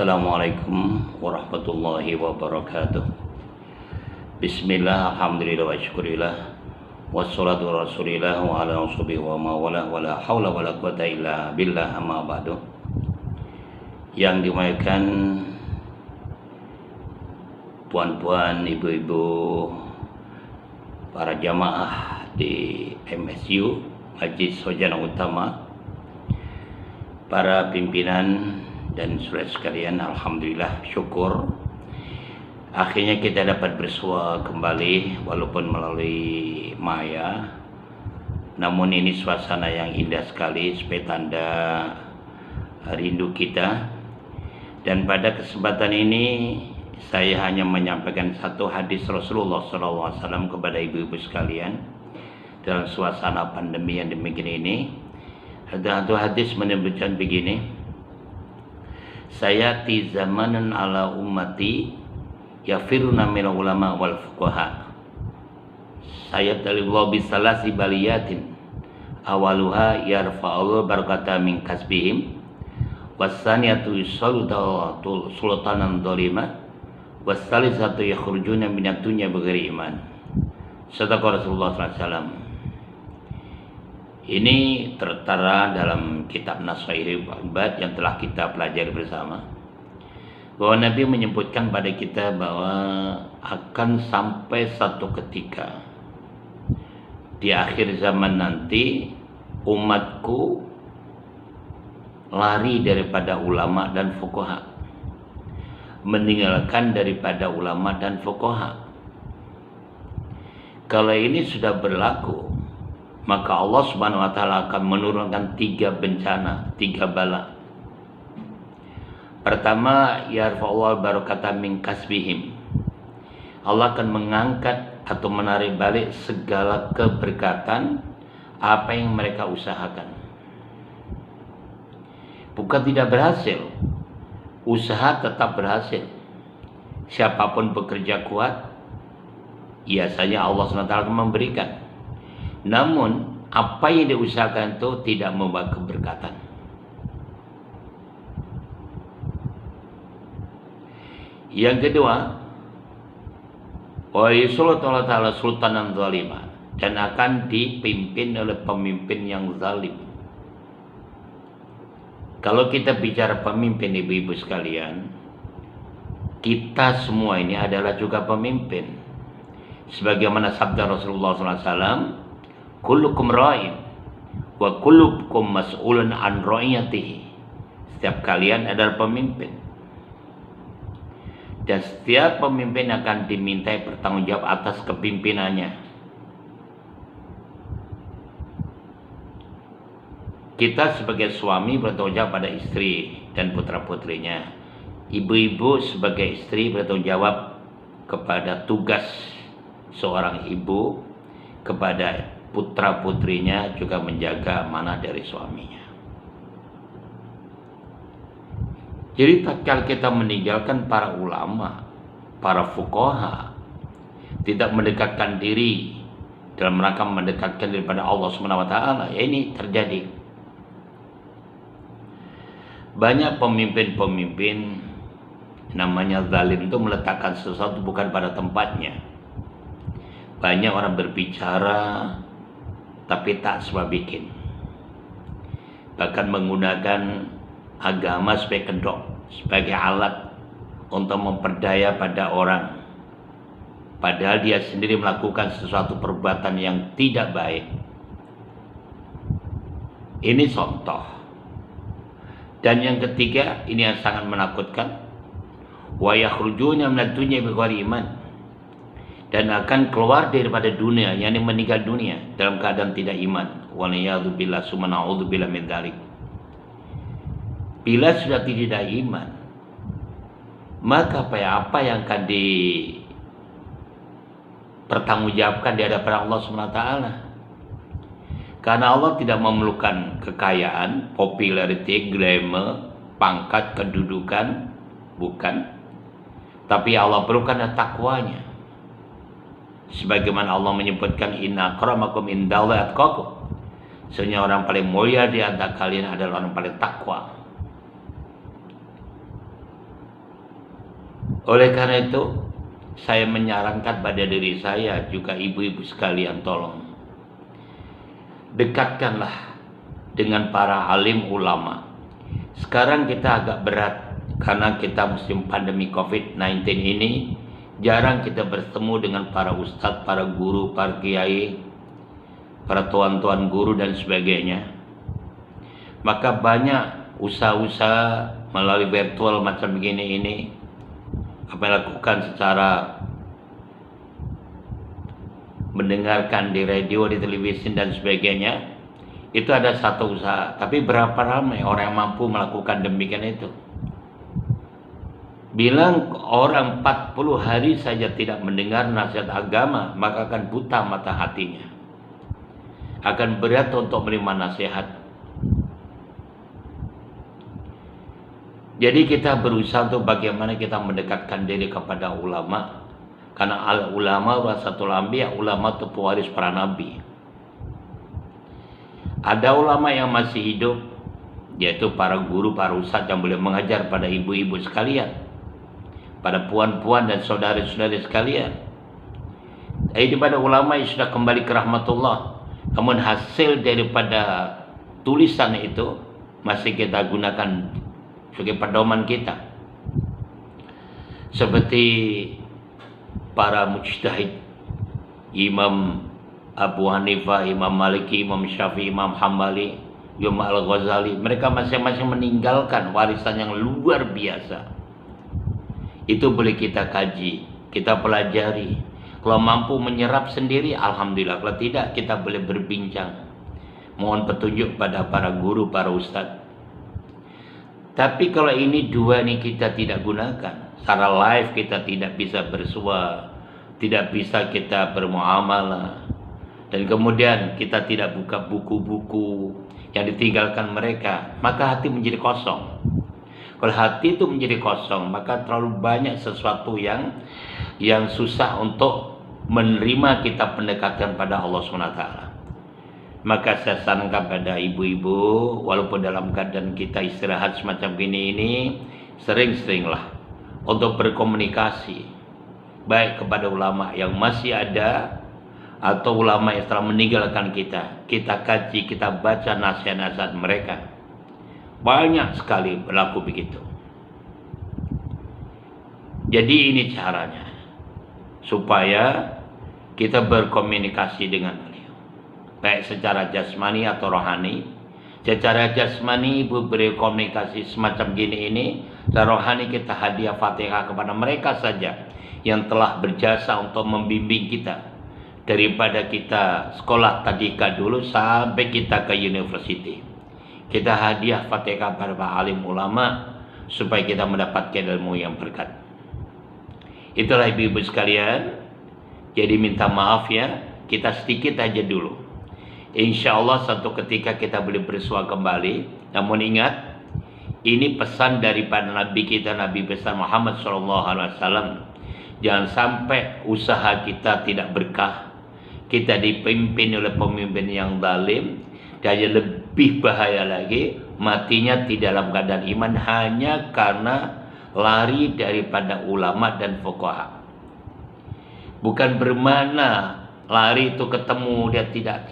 Assalamualaikum warahmatullahi wabarakatuh. Bismillah, alhamdulillah wa syukurillah, wassalatu rasulillah wa ala usubi wa mawala wa la hawla wa la quwata illa billah, amma ba'du. Yang dimuliakan puan-puan, ibu-ibu, para jamaah di MSU Masjid Sarjana Utama, para pimpinan dan saudara sekalian, alhamdulillah, syukur akhirnya kita dapat bersua kembali walaupun melalui maya. Namun ini suasana yang indah sekali sebagai tanda rindu kita. Dan pada kesempatan ini saya hanya menyampaikan satu hadis Rasulullah SAW kepada ibu-ibu sekalian dalam suasana pandemi yang demikian ini. Ada satu hadis menyebutkan begini: sayati zamanan ala ummati yafiruna min ulama wal fuqaha. Sayabtalillahu bisalasi baliyatin awaluha yarfa'u barakata min kasbihim wasaniyatu yusallu sultanan dhalima wasalisatu yakhrujuna minad dunya bighairi iman. Sadaqah Rasulullah SAW. Ini tertera dalam kitab Nasaihul Ibad yang telah kita pelajari bersama, bahwa Nabi menyebutkan pada kita bahwa akan sampai satu ketika di akhir zaman nanti umatku lari daripada ulama dan fuqaha, meninggalkan daripada ulama dan fuqaha. Kalau ini sudah berlaku, maka Allah Subhanahu wa Ta'ala akan menurunkan 3 bencana, 3 bala. Pertama, yarfa'u barakata min kasbihim. Allah akan mengangkat atau menarik balik segala keberkatan apa yang mereka usahakan. Bukan tidak berhasil, usaha tetap berhasil. Siapapun bekerja kuat, biasanya Allah SWT akan memberikan. Namun apa yang diusahakan itu tidak membawa keberkatan. Yang kedua, wa yusallu ta'ala sultanan zalima, dan akan dipimpin oleh pemimpin yang zalim. Kalau kita bicara pemimpin, ibu-ibu sekalian, kita semua ini adalah juga pemimpin. Sebagaimana sabda Rasulullah SAW, kullukum ra'in wa kullukum mas'ulun an ra'iyatihi. Setiap kalian adalah pemimpin, dan setiap pemimpin akan dimintai bertanggung jawab atas kepimpinannya. Kita sebagai suami bertanggung jawab pada istri dan putra-putrinya. Ibu-ibu sebagai istri bertanggung jawab kepada tugas seorang ibu kepada putra-putrinya, juga menjaga amanah dari suaminya. Jadi tatkala kita meninggalkan para ulama, para fuqaha, tidak mendekatkan diri dalam rangka mendekatkan diri pada Allah Subhanahu wa Ta'ala, ya ini terjadi. Banyak pemimpin-pemimpin namanya zalim itu meletakkan sesuatu bukan pada tempatnya. Banyak orang berbicara tapi tak sebab bikin, bahkan menggunakan agama sebagai kedok, sebagai alat untuk memperdaya pada orang, padahal dia sendiri melakukan sesuatu perbuatan yang tidak baik. Ini contoh. Dan yang ketiga, ini yang sangat menakutkan, wa yakhrujuna minad dunya bighairi iman, dan akan keluar daripada dunia, yakni meninggal dunia dalam keadaan tidak iman. Waliyadzubillah, summa na'udzubillah min dzalik. Bila sudah tidak iman, maka apa yang akan dipertanggungjawabkan di hadapan Allah SWT? Karena Allah tidak memerlukan kekayaan, popularity, glamour, pangkat, kedudukan, bukan. Tapi Allah perlukan takwanya. Sebagaimana Allah menyebutkan, inna akramakum indallahi atqakum. Sesungguhnya orang paling mulia di antara kalian adalah orang paling takwa. Oleh karena itu, saya menyarankan pada diri saya juga ibu-ibu sekalian, tolong dekatkanlah dengan para alim ulama. Sekarang kita agak berat karena kita musim pandemi COVID-19 ini, jarang kita bertemu dengan para ustadz, para guru, para kiai, para tuan-tuan guru dan sebagainya. Maka banyak usaha-usaha melalui virtual macam begini ini apa yang lakukan secara mendengarkan di radio, di televisi dan sebagainya. Itu ada satu usaha, tapi berapa ramai orang yang mampu melakukan demikian itu? Bilang orang 40 hari saja tidak mendengar nasihat agama, maka akan buta mata hatinya, akan berat untuk menerima nasihat. Jadi kita berusaha untuk bagaimana kita mendekatkan diri kepada ulama, karena al ulama warasatul anbiya, ulama itu pewaris para nabi. Ada ulama yang masih hidup, yaitu para guru, para ustadz yang boleh mengajar pada ibu-ibu sekalian, pada puan-puan dan saudari-saudari sekalian. Jadi pada ulama yang sudah kembali ke rahmatullah, namun hasil daripada tulisan itu masih kita gunakan sebagai pedoman kita. Seperti para mujtahid, Imam Abu Hanifah, Imam Maliki, Imam Syafi'i, Imam Hambali, Imam Al-Ghazali, mereka masing-masing meninggalkan warisan yang luar biasa. Itu boleh kita kaji, kita pelajari. Kalau mampu menyerap sendiri, alhamdulillah. Kalau tidak, kita boleh berbincang, mohon petunjuk pada para guru, para ustadz. Tapi kalau ini dua nih kita tidak gunakan, secara live kita tidak bisa bersua, tidak bisa kita bermuamalah, dan kemudian kita tidak buka buku-buku yang ditinggalkan mereka, maka hati menjadi kosong. Kalau hati itu menjadi kosong, maka terlalu banyak sesuatu yang susah untuk menerima kita pendekatan pada Allah SWT. Maka saya sarankan pada ibu-ibu, walaupun dalam keadaan kita istirahat semacam ini, sering-seringlah untuk berkomunikasi, baik kepada ulama yang masih ada atau ulama yang telah meninggalkan kita. Kita kaji, kita baca nasihat-nasihat mereka. Banyak sekali berlaku begitu. Jadi ini caranya, supaya kita berkomunikasi dengan beliau, baik secara jasmani atau rohani. Secara jasmani ibu berkomunikasi semacam gini ini, secara rohani kita hadiah Fatihah kepada mereka saja yang telah berjasa untuk membimbing kita, daripada kita sekolah tadika dulu sampai kita ke university. Kita hadiah Fatihah pada alim ulama supaya kita mendapatkan ilmu yang berkat. Itulah ibu-ibu sekalian. Jadi minta maaf ya, kita sedikit aja dulu. Insya Allah satu ketika kita boleh bersua kembali. Namun ingat, ini pesan daripada Nabi kita, Nabi besar Muhammad SAW. Jangan sampai usaha kita tidak berkah, kita dipimpin oleh pemimpin yang zalim, dan yang lebih bahaya lagi, matinya di dalam keadaan iman hanya karena lari daripada ulama dan fuqaha. Bukan bermakna lari itu ketemu dia tidak.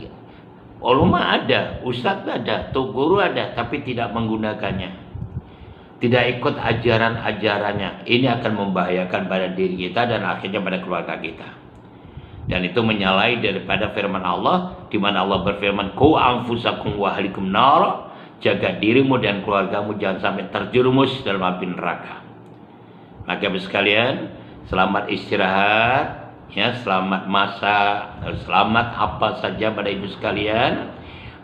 Ulama ada, ustadz ada, tuh guru ada, tapi tidak menggunakannya, tidak ikut ajaran-ajarannya. Ini akan membahayakan pada diri kita dan akhirnya pada keluarga kita. Dan itu menyalahi daripada firman Allah, di mana Allah berfirman, "Qu anfusakum wa ahlikum nar." Jaga dirimu dan keluargamu jangan sampai terjerumus dalam api neraka. Maka sekalian, selamat istirahat, ya, selamat masak, selamat apa saja pada ibu sekalian.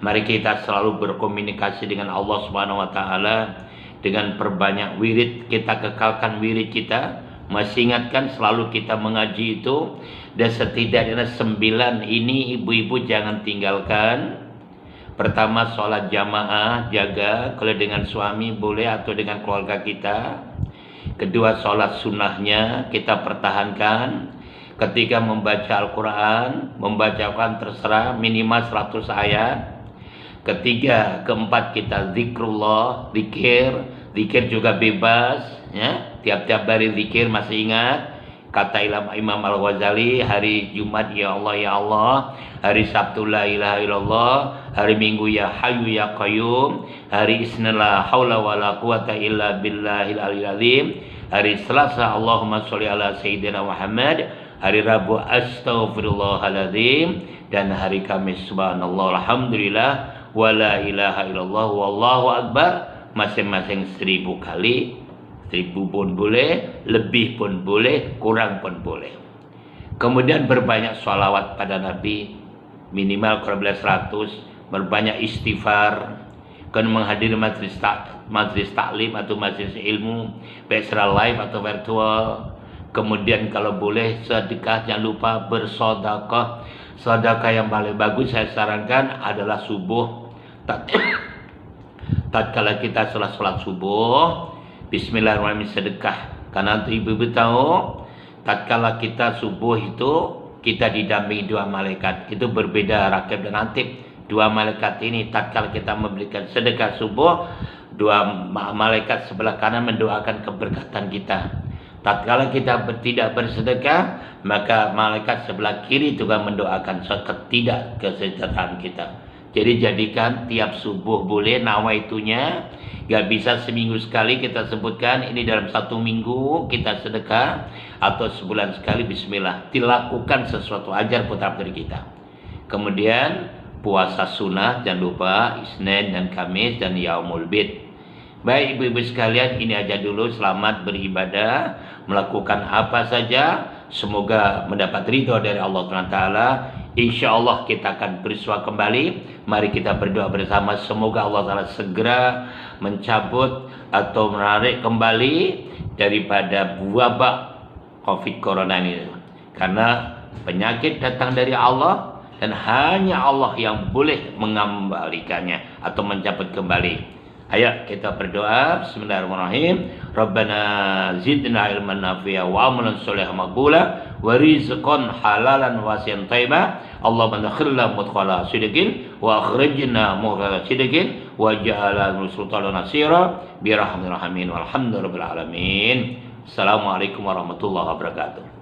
Mari kita selalu berkomunikasi dengan Allah Subhanahu wa taala dengan perbanyak wirid. Kita kekalkan wirid kita. Masih ingatkan selalu kita mengaji itu, dan setidaknya 9 ini ibu-ibu jangan tinggalkan. Pertama, sholat jamaah, jaga, kalau dengan suami boleh atau dengan keluarga kita. Kedua, sholat sunnahnya kita pertahankan. Ketiga, membaca Al-Quran, membacakan terserah minimal 100 ayat. Ketiga, keempat kita zikrullah, zikir juga bebas, ya, tiap-tiap hari zikir masih ingat kata Imam Al-Ghazali, hari Jumat ya Allah, hari Sabtu la ilaha illallah, hari Minggu ya Hayyu ya Qayyum, hari Isnin la haula wala quwata illa billahil aliyil azim, hari Selasa Allahumma sholli ala sayyidina Muhammad, hari Rabu astaghfirullahaladzim, dan hari Kamis subhanallah alhamdulillah wala ilaha illallah wallahu akbar, masing-masing 1000 kali. 1000 pun boleh, lebih pun boleh, kurang pun boleh. Kemudian berbanyak sholawat pada Nabi, minimal kurang lebih 100, berbanyak istighfar, kan menghadiri majlis taklim atau majlis ilmu, baik secara live atau virtual. Kemudian kalau boleh sedekah, jangan lupa bersedekah. Sedekah yang paling bagus saya sarankan adalah subuh. Tatkala kita sholat subuh, bismillahirrahmanirrahim sedekah. Karena ibu-ibu tahu, tatkala kita subuh itu kita didampingi 2 malaikat. Itu berbeda rakib dan atib. 2 malaikat ini tatkala kita memberikan sedekah subuh, 2 malaikat sebelah kanan mendoakan keberkatan kita. Tatkala kita tidak bersedekah, maka malaikat sebelah kiri juga mendoakan tidak kesejahteraan kita. Jadi jadikan tiap subuh boleh nawaitunya. Gak bisa seminggu sekali kita sebutkan, ini dalam 1 minggu kita sedekah, atau sebulan sekali bismillah. Dilakukan sesuatu, ajar putra putri kita. Kemudian puasa sunnah jangan lupa, Isnin dan Kamis dan Yaumul Bid. Baik ibu-ibu sekalian, ini aja dulu. Selamat beribadah, melakukan apa saja, semoga mendapat ridho dari Allah SWT. Insya Allah kita akan bersua kembali. Mari kita berdoa bersama, semoga Allah Ta'ala segera mencabut atau menarik kembali daripada wabah COVID Corona ini. Karena penyakit datang dari Allah, dan hanya Allah yang boleh mengembalikannya atau mencabut kembali. Ayo kita berdoa. Bismillahirrahmanirrahim. Rabbana zidna ilman nafi'a wa amalan sholihan maqbula wa rizqan halalan wasi'an thayyiba. Allahumma dakhilna mudkhala sidqin wa akhrijna mukhraja sidqin wa ja'alna sultanan nasira bi rahmatir rahimin walhamdulillahi rabbil alamin. Assalamualaikum warahmatullahi wabarakatuh.